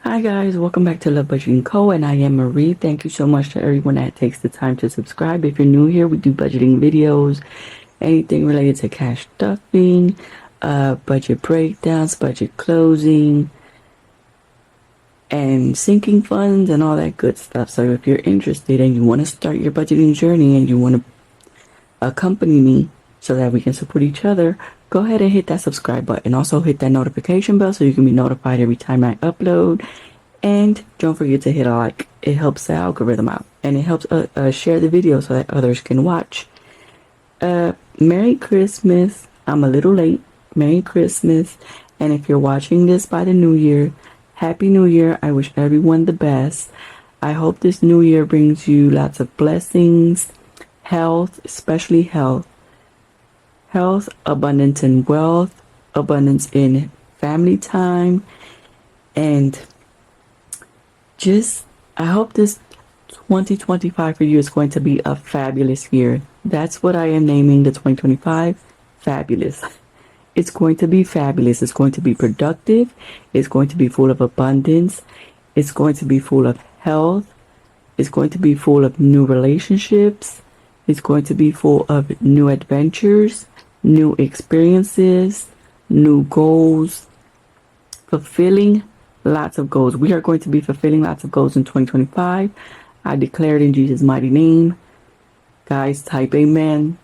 Hi guys, welcome back to Love Budgeting Co. and I am Marie. Thank you so much to everyone that takes the time to subscribe. If you're new here, we do budgeting videos, anything related to cash stuffing, budget breakdowns, budget closing, and sinking funds and all that good stuff. So if you're interested and you want to start your budgeting journey and you want to accompany me so that we can support each other, go ahead and hit that subscribe button. Also hit that notification bell so you can be notified every time I upload. And don't forget to hit a like. It helps the algorithm out. And it helps share the video so that others can watch. Merry Christmas. I'm a little late. Merry Christmas. And if you're watching this by the new year, Happy New Year. I wish everyone the best. I hope this new year brings you lots of blessings, health, especially health. Health, abundance in wealth, abundance in family time, and I hope this 2025 for you is going to be a fabulous year. That's what I am naming the 2025, fabulous. It's going to be fabulous. It's going to be productive. It's going to be full of abundance. It's going to be full of health. It's going to be full of new relationships. It's going to be full of new adventures, new experiences, new goals, fulfilling lots of goals. We are going to be fulfilling lots of goals in 2025. I declare it in Jesus' mighty name. Guys, type amen.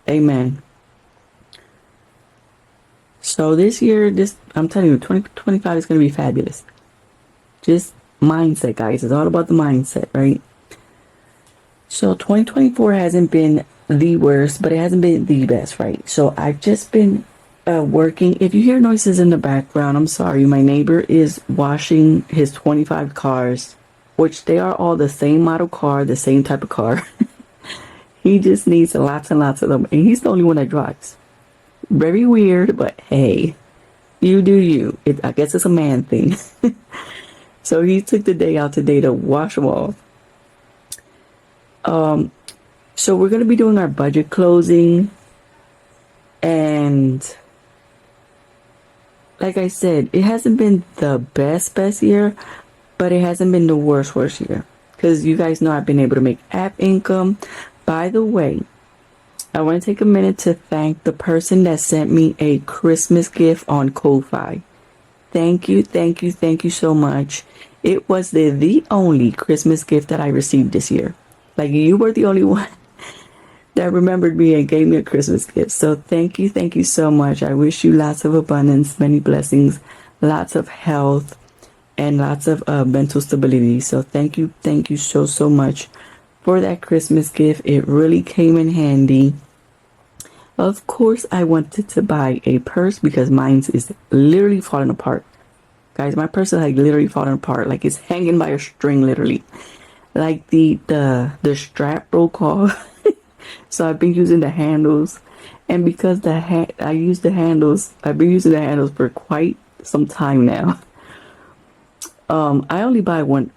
Amen. So this year, I'm telling you, 2025 is going to be fabulous. Just mindset, guys. It's all about the mindset, right? So 2024 hasn't been the worst, but it hasn't been the best, right? So I've just been working. If you hear noises in the background, I'm sorry. My neighbor is washing his 25 cars, which they are all the same model car, the same type of car. He just needs lots and lots of them, and he's the only one that drives. Very weird, but hey, you do you. I guess it's a man thing. So he took the day out today to wash them all. So we're going to be doing our budget closing, and like I said, it hasn't been the best year, but it hasn't been the worst year, because you guys know I've been able to make app income. By the way, I want to take a minute to thank the person that sent me a Christmas gift on KOFI. Thank you so much. It was the only Christmas gift that I received this year. Like, you were the only one that remembered me and gave me a Christmas gift. So thank you so much. I wish you lots of abundance, many blessings, lots of health, and lots of mental stability. So thank you so much for that Christmas gift. It really came in handy. Of course, I wanted to buy a purse because mine is literally falling apart. Guys, my purse is like literally falling apart. Like, it's hanging by a string, literally. Like the strap broke off. So I've been using the handles, and because I've been using the handles for quite some time now. I only buy one.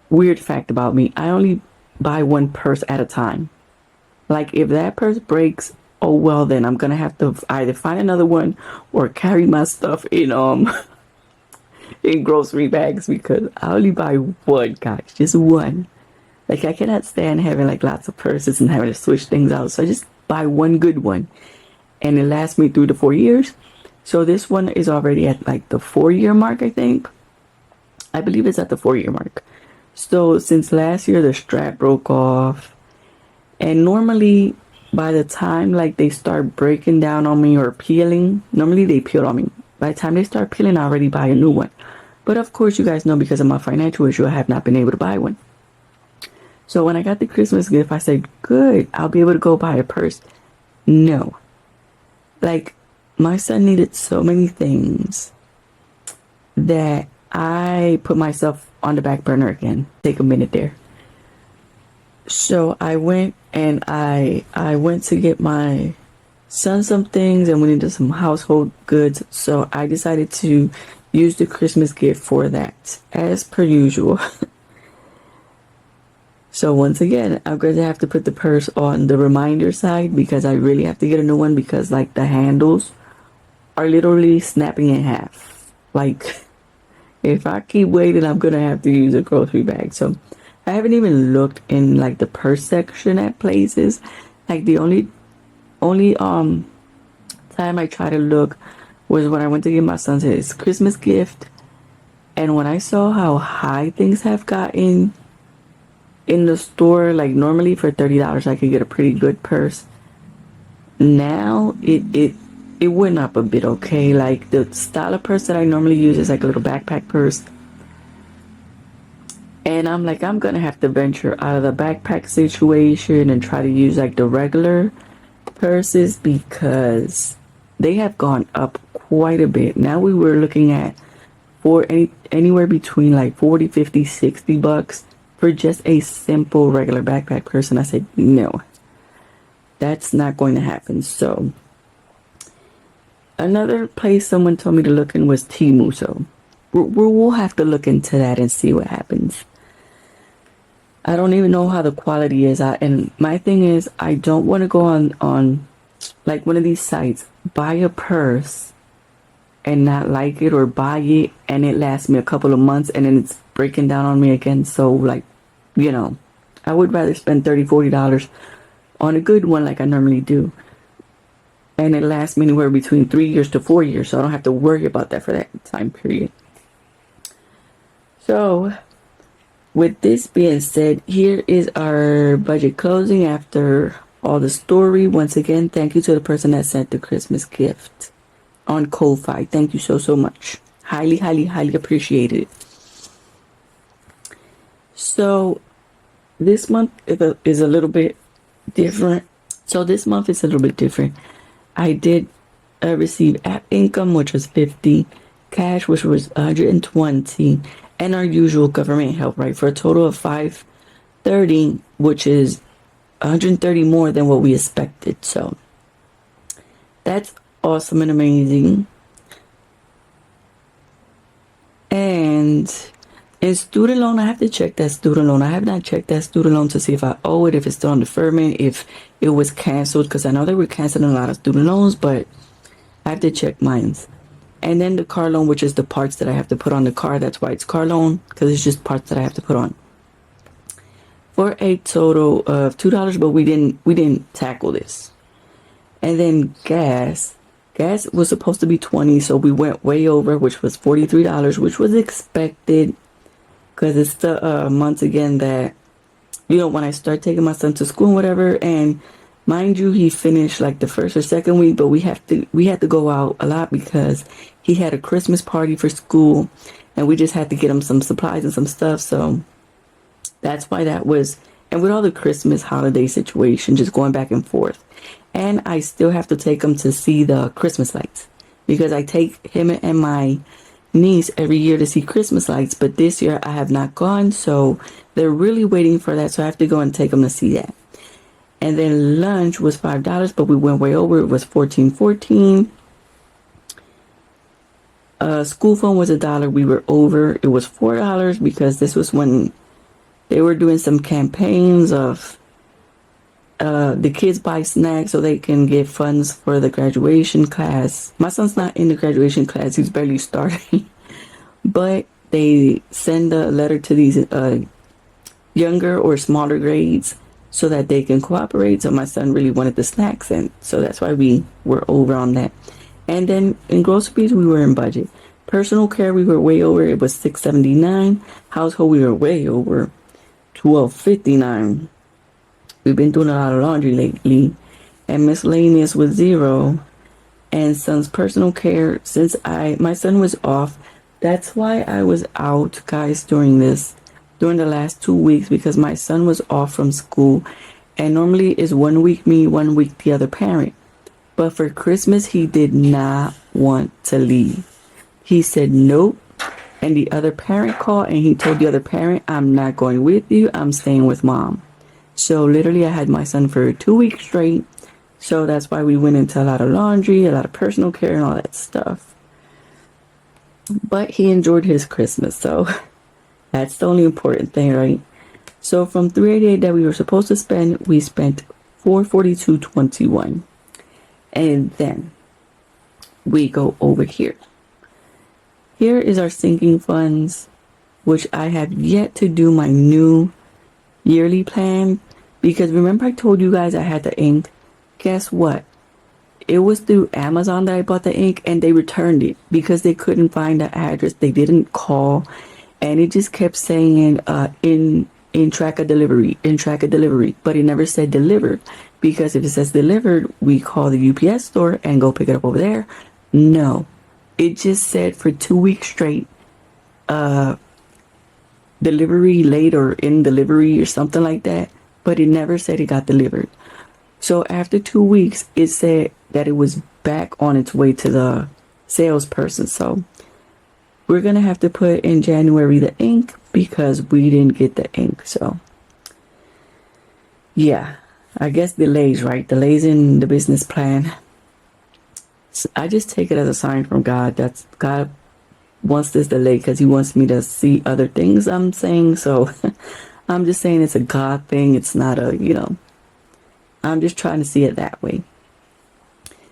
Weird fact about me, I only buy one purse at a time. Like, if that purse breaks, oh well, then I'm gonna have to either find another one or carry my stuff in in grocery bags, because I only buy one, guys, just one. Like, I cannot stand having like lots of purses and having to switch things out. So I just buy one good one, and it lasts me through the 4 years. So this one is already at like the 4-year mark, I think. I believe it's at the 4-year mark. So since last year, the strap broke off, and normally by the time like they start breaking down on me or peeling, normally they peel on me. By the time they start peeling, I already buy a new one. But of course, you guys know, because of my financial issue, I have not been able to buy one. So when I got the Christmas gift, I said, good, I'll be able to go buy a purse. No. Like, my son needed so many things that I put myself on the back burner again. Take a minute there. So I went and I went to get my son some things, and we needed some household goods. So I decided to use the Christmas gift for that, as per usual. So once again, I'm going to have to put the purse on the reminder side, because I really have to get a new one, because like the handles are literally snapping in half. Like, If I keep waiting, I'm gonna have to use a grocery bag. So I haven't even looked in like the purse section at places. Like the only time I try to look was when I went to give my son his Christmas gift, and when I saw how high things have gotten in the store, like normally for $30 I could get a pretty good purse. Now it went up a bit. Okay, like the style of purse that I normally use is like a little backpack purse, and I'm like, I'm gonna have to venture out of the backpack situation and try to use like the regular purses because they have gone up quite a bit. Now we were looking at for anywhere between like 40, 50, 60 bucks for just a simple regular backpack purse, and I said no, that's not going to happen. So another place someone told me to look in was Temu, so we'll have to look into that and see what happens. I don't even know how the quality is. And my thing is, I don't want to go on like one of these sites, buy a purse and not like it, or buy it and it lasts me a couple of months and then it's breaking down on me again. So like, I would rather spend $30-$40 on a good one like I normally do, and it lasts me anywhere between 3 years to 4 years, so I don't have to worry about that for that time period. So with this being said, here is our budget closing after all the story. Once again, thank you to the person that sent the Christmas gift on KOFI. Thank you so much. Highly, highly, highly appreciated. So this month is a little bit different. I did receive app income, which was $50, cash, which was $120, and our usual government help, right, for a total of $530, which is $130 more than what we expected. So that's awesome and amazing. And in student loan, I have to check that student loan. I have not checked that student loan to see if I owe it, if it's still on deferment, if it was canceled, because I know they were canceling a lot of student loans, but I have to check mines. And then the car loan, which is the parts that I have to put on the car. That's why it's car loan, because it's just parts that I have to put on. For a total of $2, but we didn't tackle this. And then gas was supposed to be $20, so we went way over, which was $43, which was expected, because it's the months again that, when I start taking my son to school and whatever. And mind you, he finished like the first or second week, but we had to go out a lot because he had a Christmas party for school, and we just had to get him some supplies and some stuff. So that's why that was, and with all the Christmas holiday situation, just going back and forth. And I still have to take him to see the Christmas lights, because I take him and my niece every year to see Christmas lights, but this year I have not gone, so they're really waiting for that, so I have to go and take them to see that. And then lunch was $5, but we went way over. It was $14.14. School phone was $1. We were over. It was $4 because this was when they were doing some campaigns of the kids buy snacks so they can get funds for the graduation class. My son's not in the graduation class. He's barely starting. But they send a letter to these younger or smaller grades so that they can cooperate. So my son really wanted the snacks, and so that's why we were over on that. And then in groceries, we were in budget. Personal care, we were way over. It was $6.79. Household, we were way over. $12.59. We've been doing a lot of laundry lately. And miscellaneous was $0. And son's personal care, since my son was off, that's why I was out, guys, during the last 2 weeks, because my son was off from school. And normally it's 1 week me, 1 week the other parent. But for Christmas, he did not want to leave. He said nope. And the other parent called, and he told the other parent, I'm not going with you. I'm staying with mom. So literally I had my son for 2 weeks straight. So that's why we went into a lot of laundry, a lot of personal care and all that stuff. But he enjoyed his Christmas. So that's the only important thing, right? So from $388 that we were supposed to spend, we spent $442.21. And then we go over here. Here is our sinking funds, which I have yet to do my new yearly plan, because remember I told you guys I had the ink. Guess what? It was through Amazon that I bought the ink, and they returned it because they couldn't find the address. They didn't call, and it just kept saying in track of delivery, in track of delivery, but it never said delivered, because if it says delivered, we call the UPS store and go pick it up over there. No, it just said for 2 weeks straight, delivery late or in delivery or something like that, but it never said it got delivered. So after 2 weeks, it said that it was back on its way to the salesperson. So we're going to have to put in January the ink because we didn't get the ink. So yeah, I guess delays, right? Delays in the business plan. So I just take it as a sign from God. That's God wants this delay because he wants me to see other things I'm saying. So I'm just saying it's a God thing. It's not a, I'm just trying to see it that way.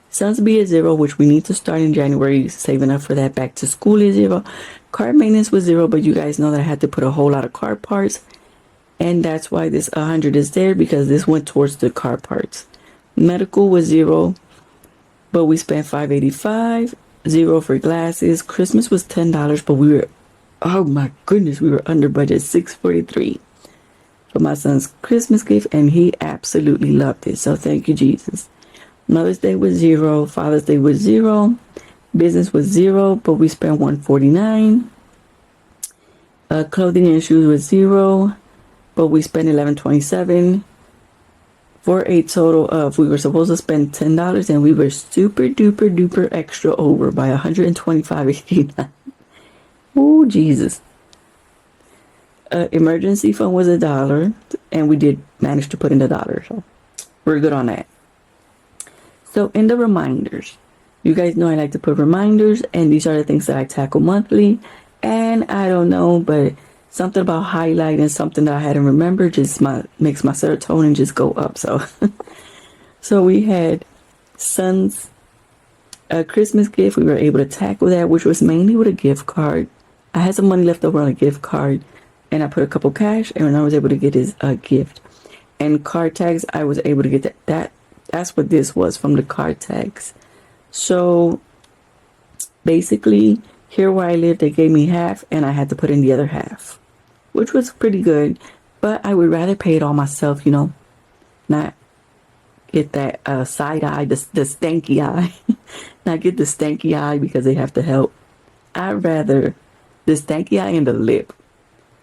Sons be at 0, which we need to start in January, saving up for that. Back to school is 0. Car maintenance was 0, but you guys know that I had to put a whole lot of car parts. And that's why this 100 is there, because this went towards the car parts. Medical was 0, but we spent $585. 0 for glasses. Christmas was $10, but we were, oh my goodness, we were under budget, $643 for my son's Christmas gift, and he absolutely loved it. So thank you, Jesus. Mother's Day was 0. Father's Day was 0. Business was 0, but we spent $149. Clothing and shoes was 0, but we spent $1127 for a total of, we were supposed to spend $10, and we were super duper duper extra over by $125.89. Oh, Jesus. Emergency fund was $1, and we did manage to put in $1, so we're good on that. So in the reminders, you guys know I like to put reminders, and these are the things that I tackle monthly. And I don't know, but something about highlighting something that I hadn't remembered just makes my serotonin just go up. So we had son's Christmas gift. We were able to tackle that, which was mainly with a gift card. I had some money left over on a gift card, and I put a couple cash, and I was able to get his gift. And card tags, I was able to get that. That's what this was, from the card tags. So basically, here where I live, they gave me half, and I had to put in the other half, which was pretty good. But I would rather pay it all myself, not get that side eye, the stanky eye, not get the stanky eye because they have to help. I'd rather the stanky eye and the lip.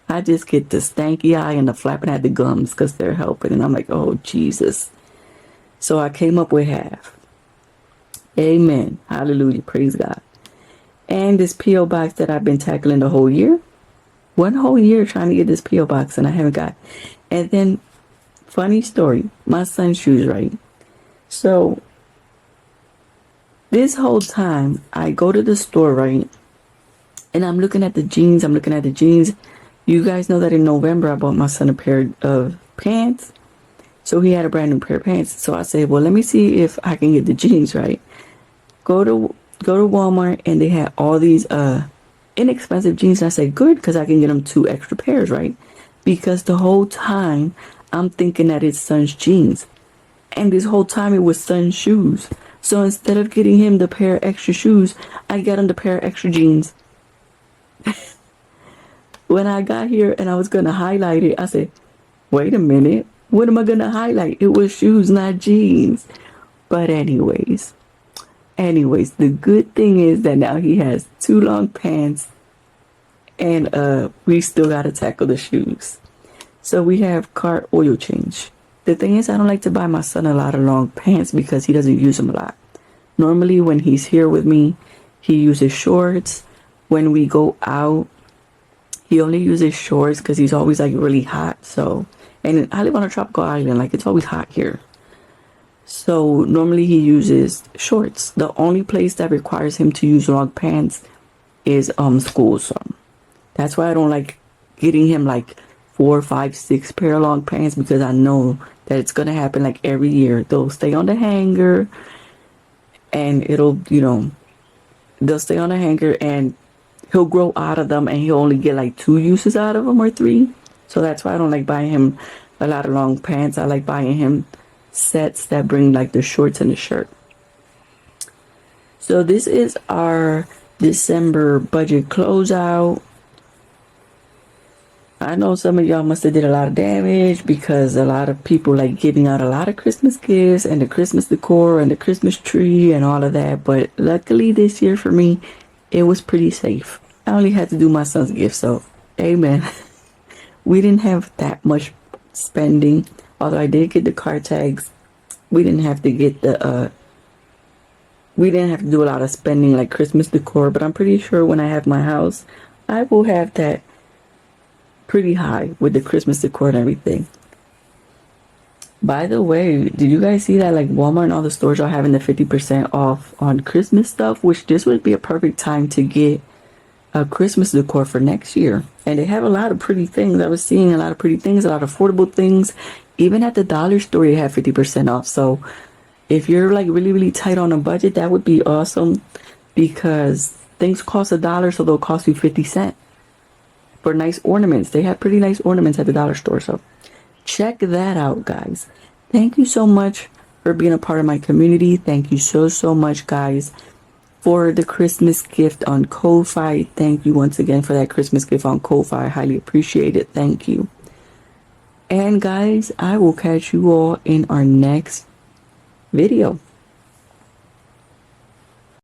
I just get the stanky eye and the flapping at the gums because they're helping. And I'm like, oh, Jesus. So I came up with half. Amen. Hallelujah. Praise God. And this P.O. box that I've been tackling the whole year. One whole year trying to get this P.O. box, and I haven't got. And then, funny story, my son's shoes, right? So, this whole time, I go to the store, right? And I'm looking at the jeans. You guys know that in November, I bought my son a pair of pants. So he had a brand new pair of pants. So I said, well, let me see if I can get the jeans, right? Go to Walmart, and they had all these inexpensive jeans. And I said, good, because I can get them 2 extra pairs, right? Because the whole time I'm thinking that it's son's jeans, and this whole time it was son's shoes. So instead of getting him the pair of extra shoes, I got him the pair of extra jeans. When I got here and I was gonna highlight it, I said, wait a minute, what am I gonna highlight? It was shoes, not jeans. But anyways, the good thing is that now he has 2 long pants, and we still gotta tackle the shoes. So we have car oil change. The thing is, I don't like to buy my son a lot of long pants because he doesn't use them a lot. Normally when he's here with me, he uses shorts. When we go out, he only uses shorts because he's always like really hot. So, and I live on a tropical island, like it's always hot here. So normally he uses shorts. The only place that requires him to use long pants is school. So that's why I don't like getting him like 4, 5, 6 pair of long pants, because I know that it's gonna happen like every year. They'll stay on the hanger, and it'll, they'll stay on the hanger, and he'll grow out of them and he'll only get like 2 uses out of them or 3. So that's why I don't like buying him a lot of long pants. I like buying him sets that bring like the shorts and the shirt. So this is our December budget closeout. I know some of y'all must have did a lot of damage because a lot of people like giving out a lot of Christmas gifts and the Christmas decor and the Christmas tree and all of that. But luckily this year for me, it was pretty safe. I only had to do my son's gift, so amen. We didn't have that much spending, although I did get the car tags. We didn't have to get we didn't have to do a lot of spending like Christmas decor, but I'm pretty sure when I have my house, I will have that pretty high with the Christmas decor and everything. By the way, did you guys see that like Walmart and all the stores are having the 50% off on Christmas stuff, which this would be a perfect time to get a Christmas decor for next year. And they have a lot of pretty things. I was seeing a lot of pretty things, a lot of affordable things. Even at the dollar store, you have 50% off. So if you're like really, really tight on a budget, that would be awesome because things cost $1, so they'll cost you 50 cents. For nice ornaments. They have pretty nice ornaments at the dollar store. So check that out, guys. Thank you so much for being a part of my community. Thank you so much, guys, for the Christmas gift on KOFI. Thank you once again for that Christmas gift on KOFI. I highly appreciate it. Thank you. And guys, I will catch you all in our next video.